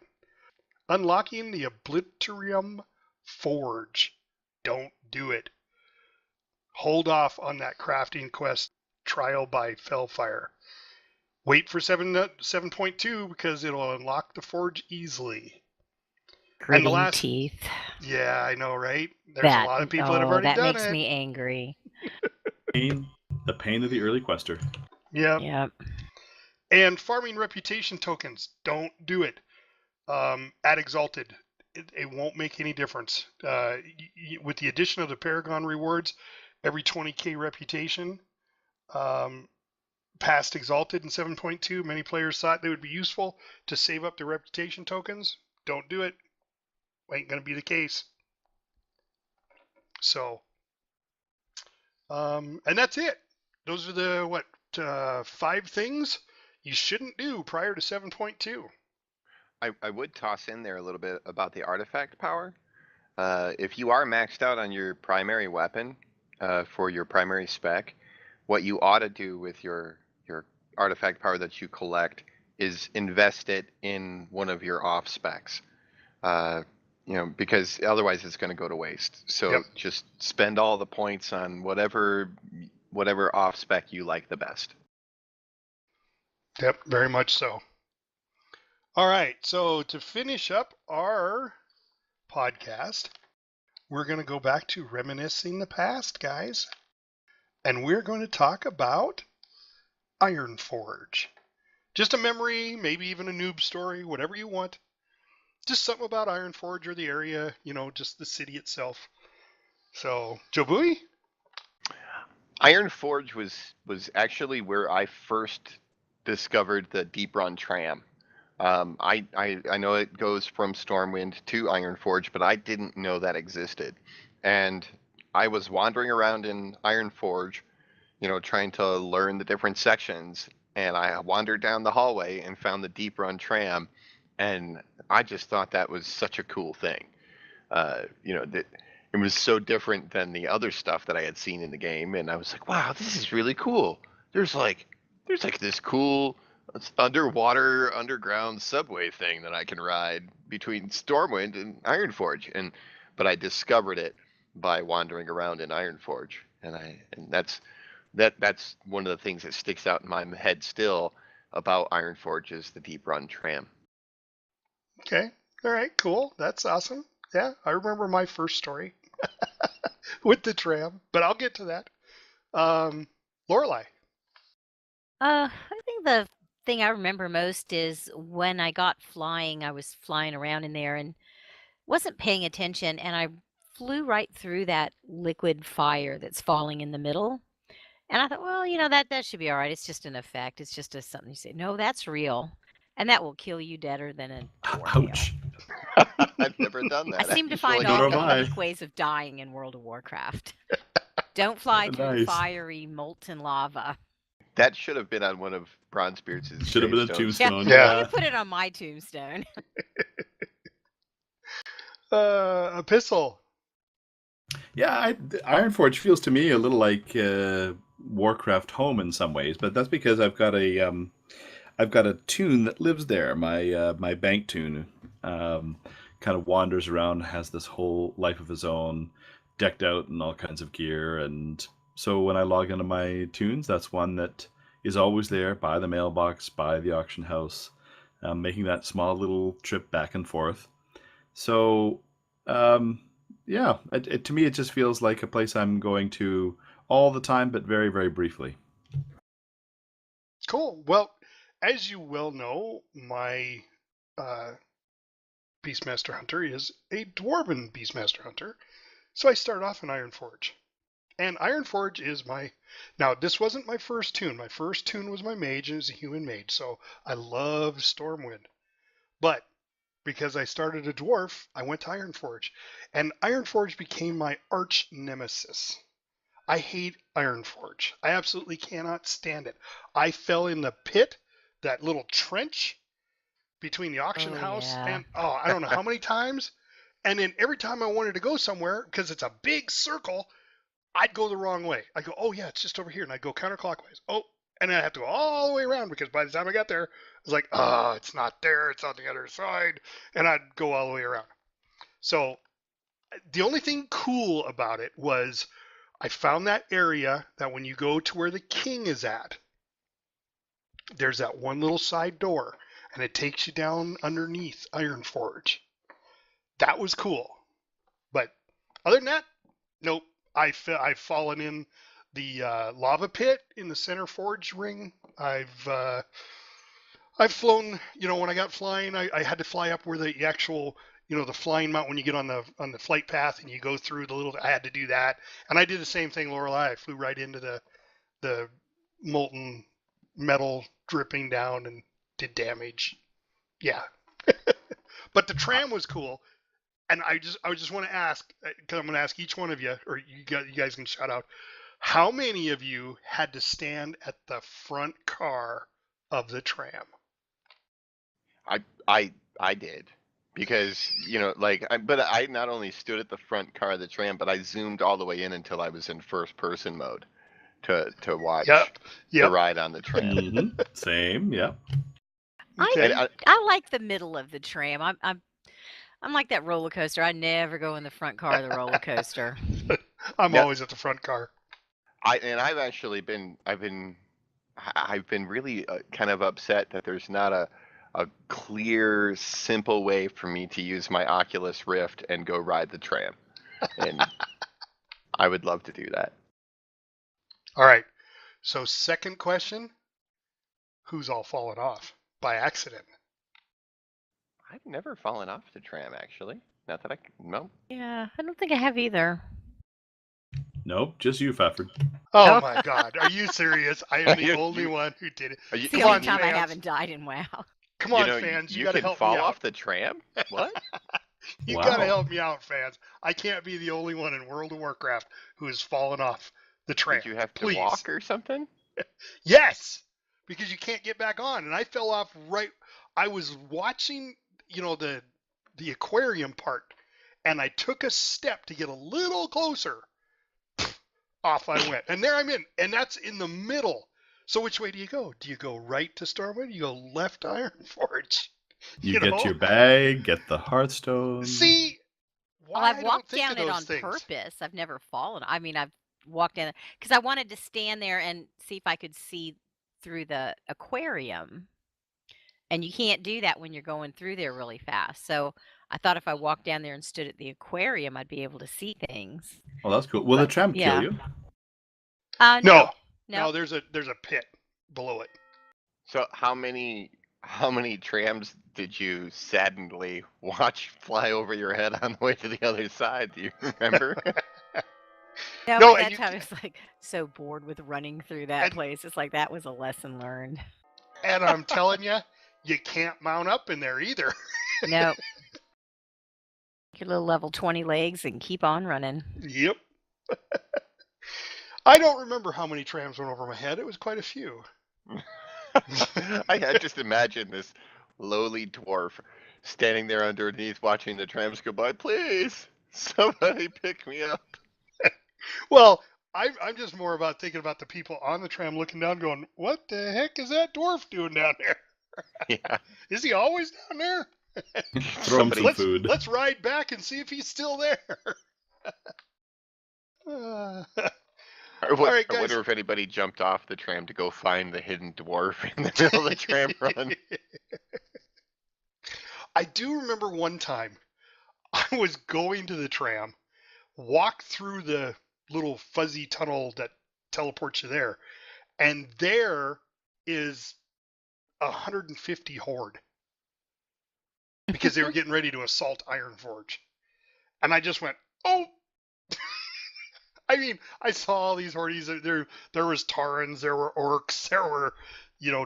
Unlocking the Obliterium Forge. Don't do it. Hold off on that crafting quest, Trial by Fellfire. Wait for 7.2 because it'll unlock the Forge easily. Gritting teeth. Yeah, I know, right? There's a lot of people that have already done it. That makes me angry. The pain of the early quester. Yep. And farming reputation tokens. Don't do it. At Exalted. It won't make any difference. With the addition of the Paragon rewards, every 20k reputation past Exalted in 7.2, many players thought they would be useful to save up their reputation tokens. Don't do it. Ain't going to be the case. So, and that's it. Those are the 5 things you shouldn't do prior to 7.2. I would toss in there a little bit about the artifact power. If you are maxed out on your primary weapon for your primary spec, what you ought to do with your artifact power that you collect is invest it in one of your off specs. Because otherwise it's going to go to waste. So Yep. just spend all the points on whatever off spec you like the best. Yep, very much so. All right, so to finish up our podcast, we're going to go back to reminiscing the past, guys. And we're going to talk about Ironforge. Just a memory, maybe even a noob story, whatever you want. Just something about Ironforge or the area, just the city itself. So, Jobui? Ironforge was actually where I first discovered the Deep Run tram. I know it goes from Stormwind to Ironforge, but I didn't know that existed. And I was wandering around in Ironforge, trying to learn the different sections. And I wandered down the hallway and found the Deep Run tram. And I just thought that was such a cool thing. That it was so different than the other stuff that I had seen in the game. And I was like, wow, this is really cool. There's like this cool underground subway thing that I can ride between Stormwind and Ironforge. But I discovered it by wandering around in Ironforge. And that's one of the things that sticks out in my head still about Ironforge is the Deep Run tram. Okay. All right, cool. That's awesome. Yeah, I remember my first story with the tram, but I'll get to that. Lorelai. I think the thing I remember most is when I got flying, I was flying around in there and wasn't paying attention, and I flew right through that liquid fire that's falling in the middle. And I thought, well, that should be all right. It's just an effect. It's just something you say. No, that's real, and that will kill you deader than a doornail. Ouch. I've never done that. I seem to find Nor all the have I. unique ways of dying in World of Warcraft. Don't fly through the Nice. fiery molten lava. That should have been on one of Bronzebeard's Should have been a gravestones. tombstone. Yeah. You put it on my tombstone. Epistle. Yeah, Ironforge feels to me a little like Warcraft home in some ways, but that's because I've got a tune that lives there. My bank tune kind of wanders around, has this whole life of his own, decked out in all kinds of gear, and so when I log into my tunes, that's one that is always there by the mailbox, by the auction house, making that small little trip back and forth. So. Yeah, to me, it just feels like a place I'm going to all the time, but very, very briefly. Cool. Well, as you well know, my Beastmaster Hunter is a Dwarven Beastmaster Hunter. So I started off in Ironforge. And Ironforge is Now, this wasn't my first tune. My first tune was my mage, and it was a human mage. So I love Stormwind. But because I started a dwarf, I went to Ironforge. And Ironforge became my arch nemesis. I hate Ironforge. I absolutely cannot stand it. I fell in the pit, that little trench between the auction house and I don't know how many times. And then every time I wanted to go somewhere, because it's a big circle, I'd go the wrong way. I go, oh yeah, it's just over here, and I'd go counterclockwise. Oh, and then I have to go all the way around because by the time I got there, I was like, oh, it's not there, it's on the other side, and I'd go all the way around. So the only thing cool about it was I found that area that when you go to where the king is at, there's that one little side door, and it takes you down underneath Ironforge. That was cool. But other than that, nope. I've fallen in the lava pit in the center forge ring. I've flown. When I got flying, I had to fly up where the actual, the flying mount when you get on the flight path and you go through the little. I had to do that, and I did the same thing, Lorelei. I flew right into the molten metal dripping down and did damage. Yeah, but the tram was cool. And I just want to ask, because I'm going to ask each one of you, or you guys can shout out, how many of you had to stand at the front car of the tram? I did. because but I not only stood at the front car of the tram, but I zoomed all the way in until I was in first person mode to watch the Yep. ride on the tram. Mm-hmm. Same. Yeah. Okay. And I like the middle of the tram. I'm like that roller coaster. I never go in the front car of the roller coaster. I'm Yep. always at the front car. I've actually been really kind of upset that there's not a clear, simple way for me to use my Oculus Rift and go ride the tram. And I would love to do that. All right. So second question, who's all fallen off by accident? I've never fallen off the tram, actually. Not that no. Yeah, I don't think I have either. Nope. Just you, Fafford. Oh Oh. my God. Are you serious? I am the You- only you- one who did it. It's Come the only on, time I fans. haven't died in WoW. Come on, fans. You got to can help fall me out. off the tram? What? You Wow. got to help me out, fans. I can't be the only one in World of Warcraft who has fallen off the tram. Did you have to Please. walk or something? Yes, because you can't get back on. And I fell off right. I was watching, the aquarium part, and I took a step to get a little closer. Off I went, and there I'm in, and that's in the middle. So which way do you go? Do you go right to Stormwind? Do you go left to Ironforge? You get your bag, get the Hearthstone. See, why Well, I've I don't walked think down of it those on things. purpose. I've never fallen. I mean, I've walked in because I wanted to stand there and see if I could see through the aquarium. And you can't do that when you're going through there really fast. So I thought if I walked down there and stood at the aquarium, I'd be able to see things. Oh, that's cool. Will the tram yeah. kill you? No, No. there's a pit below it. So how many trams did you saddeningly watch fly over your head on the way to the other side? Do you remember? No, No, by and that time I was like so bored with running through that And- place. It's like that was a lesson learned. And I'm telling you, you can't mount up in there either. No. Your little level 20 legs and keep on running. Yep. I don't remember how many trams went over my head. It was quite a few. I just imagine this lowly dwarf standing there underneath watching the trams go by. Please, somebody pick me up. Well, I'm just more about thinking about the people on the tram looking down going, what the heck is that dwarf doing down there? Yeah. Is he always down there? Throw him some food. Let's ride back and see if he's still there. I right, guys. wonder if anybody jumped off the tram to go find the hidden dwarf in the middle of the tram run. I do remember one time I was going to the tram, walked through the little fuzzy tunnel that teleports you there, and there is 150 horde because they were getting ready to assault Ironforge. And I just went, oh! I mean, I saw all these hordes. There was Taurens, there were orcs, there were,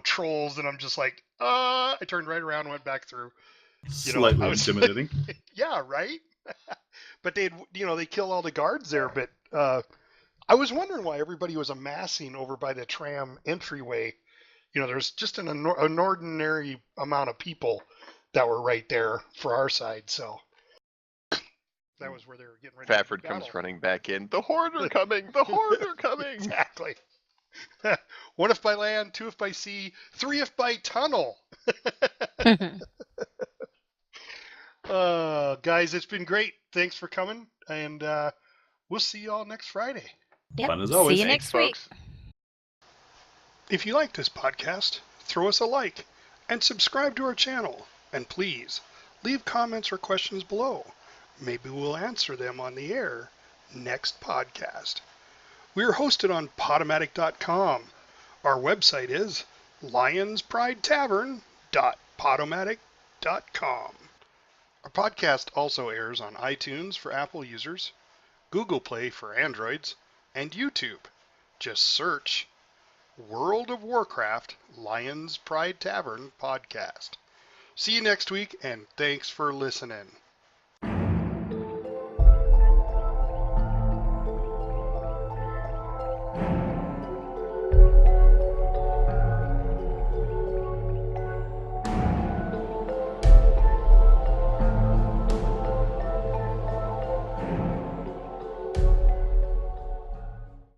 trolls, and I'm just like, I turned right around and went back through. Slightly intimidating. Yeah, right? But they killed all the guards there, but I was wondering why everybody was amassing over by the tram entryway. There's just an ordinary amount of people that were right there for our side, so that was where they were getting ready Fafford to comes battle. running back in. The horde are coming! The horde are coming! Exactly. 1 if by land, 2 if by sea, 3 if by tunnel. Guys, it's been great. Thanks for coming, and we'll see you all next Friday. Yep. Fun as always. See you Thanks, next week. folks. If you like this podcast, throw us a like and subscribe to our channel. And please, leave comments or questions below. Maybe we'll answer them on the air next podcast. We are hosted on Podomatic.com. Our website is lionspridetavern.podomatic.com. Our podcast also airs on iTunes for Apple users, Google Play for Androids, and YouTube. Just search World of Warcraft Lions Pride Tavern podcast. See you next week, and thanks for listening.